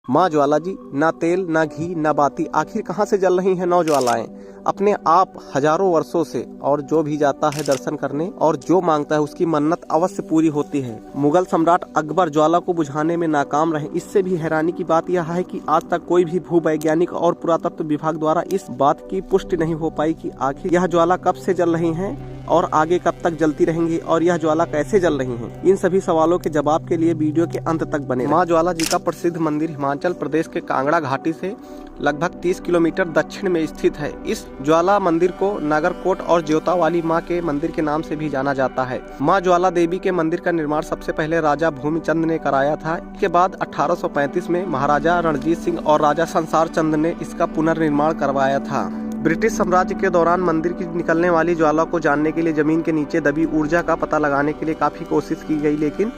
माँ ज्वाला जी, ना तेल ना घी ना बाती, आखिर कहाँ से जल रही हैं नौ ज्वालाएं अपने आप हजारों वर्षों से। और जो भी जाता है दर्शन करने और जो मांगता है उसकी मन्नत अवश्य पूरी होती है। मुगल सम्राट अकबर ज्वाला को बुझाने में नाकाम रहे। इससे भी हैरानी की बात यह है कि आज तक कोई भी भूवैज्ञानिक और पुरातत्व विभाग द्वारा इस बात की पुष्टि नहीं हो पाई कि आखिर यह ज्वाला कब से जल रही हैं और आगे कब तक जलती रहेंगी और यह ज्वाला कैसे जल रही हैं। इन सभी सवालों के जवाब के लिए वीडियो के अंत तक बने रहें। माँ ज्वाला जी का प्रसिद्ध मंदिर हिमाचल प्रदेश के कांगड़ा घाटी से लगभग 30 किलोमीटर दक्षिण में स्थित है। इस ज्वाला मंदिर को नागरकोट और ज्योता वाली माँ के मंदिर के नाम से भी जाना जाता है। माँ ज्वाला देवी के मंदिर का निर्माण सबसे पहले राजा भूमिचंद ने कराया था। इसके बाद 1835 में महाराजा रणजीत सिंह और राजा संसार चंद ने इसका पुनर्निर्माण करवाया था। ब्रिटिश साम्राज्य के दौरान मंदिर की निकलने वाली ज्वाला को जानने के लिए जमीन के नीचे दबी ऊर्जा का पता लगाने के लिए काफी कोशिश की गई, लेकिन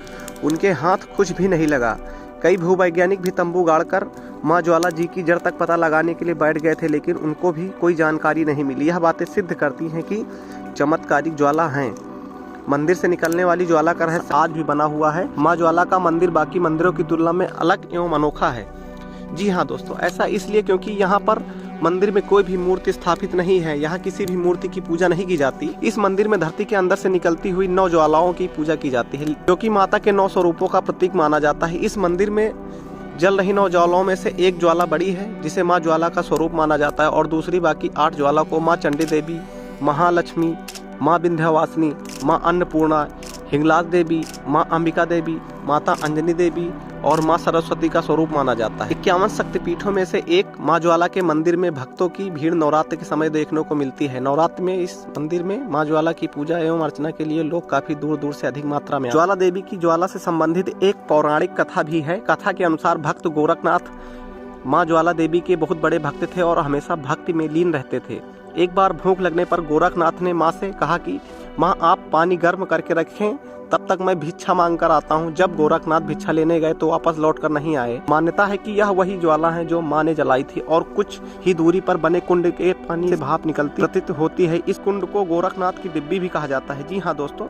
उनके हाथ कुछ भी नहीं लगा। कई भूवैज्ञानिक भी तंबू गाड़कर माँ ज्वाला जी की जड़ तक पता लगाने के लिए बैठ गए थे, लेकिन उनको भी कोई जानकारी नहीं मिली। यह बातें सिद्ध करती हैं कि चमत्कारिक ज्वाला हैं। मंदिर से निकलने वाली ज्वाला का रहस्य आज भी बना हुआ है। माँ ज्वाला का मंदिर बाकी मंदिरों की तुलना में अलग एवं अनोखा है। जी हाँ दोस्तों, ऐसा इसलिए क्योंकि यहाँ पर मंदिर में कोई भी मूर्ति स्थापित नहीं है। यहाँ किसी भी मूर्ति की पूजा नहीं की जाती। इस मंदिर में धरती के अंदर से निकलती हुई 9 ज्वालाओं की पूजा की जाती है, जो कि माता के 9 स्वरूपों का प्रतीक माना जाता है। इस मंदिर में जल रही 9 ज्वालाओं में से एक ज्वाला बड़ी है, जिसे माँ ज्वाला का स्वरूप माना जाता है, और दूसरी बाकी 8 ज्वाला को माँ चंडी देवी, महालक्ष्मी, माँ विंध्यवासिनी, माँ अन्नपूर्णा, हिंगलाज देवी, माँ अंबिका देवी, माता अंजनी देवी और माँ सरस्वती का स्वरूप माना जाता है। 51 शक्तिपीठों में से एक माँ ज्वाला के मंदिर में भक्तों की भीड़ नवरात्र के समय देखने को मिलती है। नवरात्र में इस मंदिर में माँ ज्वाला की पूजा एवं अर्चना के लिए लोग काफी दूर दूर से अधिक मात्रा में। ज्वाला देवी की ज्वाला से संबंधित एक पौराणिक कथा भी है। कथा के अनुसार भक्त गोरखनाथ माँ ज्वाला देवी के बहुत बड़े भक्त थे और हमेशा भक्ति में लीन रहते थे। एक बार भूख लगने पर गोरखनाथ ने माँ से कहा कि माँ आप पानी गर्म करके रखें, तब तक मैं भिक्षा मांग कर आता हूँ। जब गोरखनाथ भिक्षा लेने गए तो वापस लौटकर नहीं आए। मान्यता है कि यह वही ज्वाला है जो माँ ने जलाई थी और कुछ ही दूरी पर बने कुंड के पानी से भाप निकलती प्रतीत होती है। इस कुंड को गोरखनाथ की डिब्बी भी कहा जाता है। जी हाँ दोस्तों,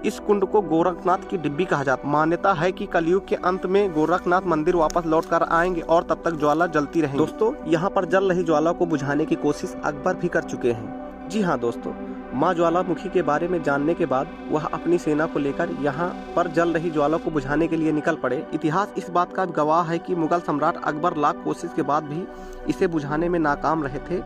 इस कुंड को गोरखनाथ की डिब्बी कहा जाता है। मान्यता है कि कलयुग के अंत में गोरखनाथ मंदिर वापस लौट कर आएंगे और तब तक ज्वाला जलती रहेगी। दोस्तों, यहाँ पर जल रही ज्वाला को बुझाने की कोशिश अकबर भी कर चुके हैं। जी हाँ दोस्तों, माँ ज्वालामुखी के बारे में जानने के बाद वह अपनी सेना को लेकर यहाँ पर जल रही ज्वाला को बुझाने के लिए निकल पड़े। इतिहास इस बात का गवाह है कि मुगल सम्राट अकबर लाख कोशिश के बाद भी इसे बुझाने में नाकाम रहे थे।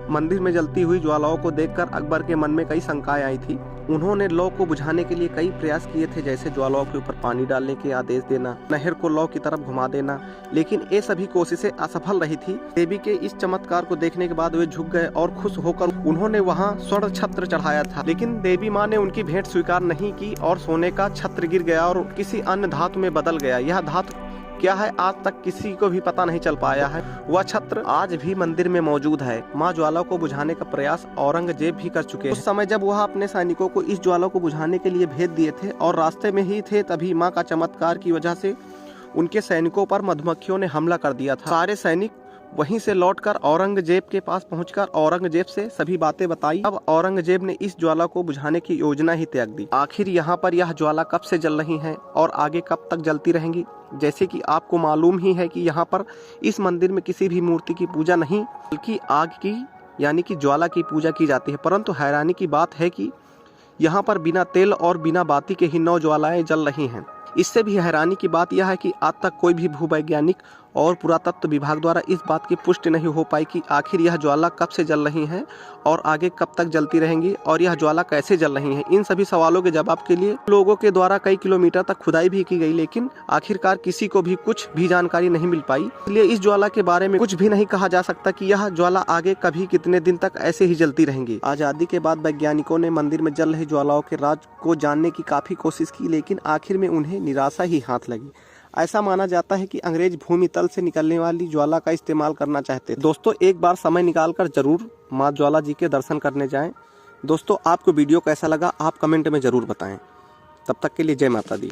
मंदिर में जलती हुई ज्वालाओं को देखकर अकबर के मन में कई शंकाएं आई थी। उन्होंने लौ को बुझाने के लिए कई प्रयास किए थे, जैसे ज्वालाओं के ऊपर पानी डालने के आदेश देना, नहर को लौ की तरफ घुमा देना, लेकिन ये सभी कोशिशें असफल रही थी। देवी के इस चमत्कार को देखने के बाद वे झुक गए और खुश होकर उन्होंने वहां स्वर्ण छत्र चढ़ाया था, लेकिन देवी माँ ने उनकी भेंट स्वीकार नहीं की और सोने का छत्र गिर गया और किसी अन्य धातु में बदल गया। यह धातु क्या है आज तक किसी को भी पता नहीं चल पाया है। वह छत्र आज भी मंदिर में मौजूद है। माँ ज्वाला को बुझाने का प्रयास औरंगजेब भी कर चुके हैं। उस समय जब वह अपने सैनिकों को इस ज्वाला को बुझाने के लिए भेज दिए थे और रास्ते में ही थे, तभी माँ का चमत्कार की वजह से उनके सैनिकों पर मधुमक्खियों ने हमला कर दिया था। सारे सैनिक वहीं से लौटकर औरंगजेब के पास पहुंचकर औरंगजेब से सभी बातें बताई। अब औरंगजेब ने इस ज्वाला को बुझाने की योजना ही त्याग दी। आखिर यहाँ पर यह ज्वाला कब से जल रही है और आगे कब तक जलती रहेंगी? जैसे कि आपको मालूम ही है कि यहाँ पर इस मंदिर में किसी भी मूर्ति की पूजा नहीं, बल्कि आग की यानी कि ज्वाला की पूजा की जाती है। परंतु हैरानी की बात है कि यहाँ पर बिना तेल और बिना बाती के ही 9 ज्वालाएं जल रही हैं। इससे भी हैरानी की बात यह है कि आज तक कोई भी भूवैज्ञानिक और पुरातत्व विभाग द्वारा इस बात की पुष्टि नहीं हो पाई कि आखिर यह ज्वाला कब से जल रही हैं और आगे कब तक जलती रहेंगी और यह ज्वाला कैसे जल रही हैं। इन सभी सवालों के जवाब के लिए लोगों के द्वारा कई किलोमीटर तक खुदाई भी की गई, लेकिन आखिरकार किसी को भी कुछ भी जानकारी नहीं मिल पाई। इसलिए इस ज्वाला के बारे में कुछ भी नहीं कहा जा सकता कि यह ज्वाला आगे कभी कितने दिन तक ऐसे ही जलती रहेंगी। आजादी के बाद वैज्ञानिकों ने मंदिर में जल रही ज्वालाओं के राज को जानने की काफी कोशिश की, लेकिन आखिर में उन्हें निराशा ही हाथ लगी। ऐसा माना जाता है कि अंग्रेज भूमि तल से निकलने वाली ज्वाला का इस्तेमाल करना चाहते थे। दोस्तों, एक बार समय निकालकर जरूर माँ ज्वाला जी के दर्शन करने जाएं। दोस्तों, आपको वीडियो कैसा लगा आप कमेंट में जरूर बताएं। तब तक के लिए जय माता दी।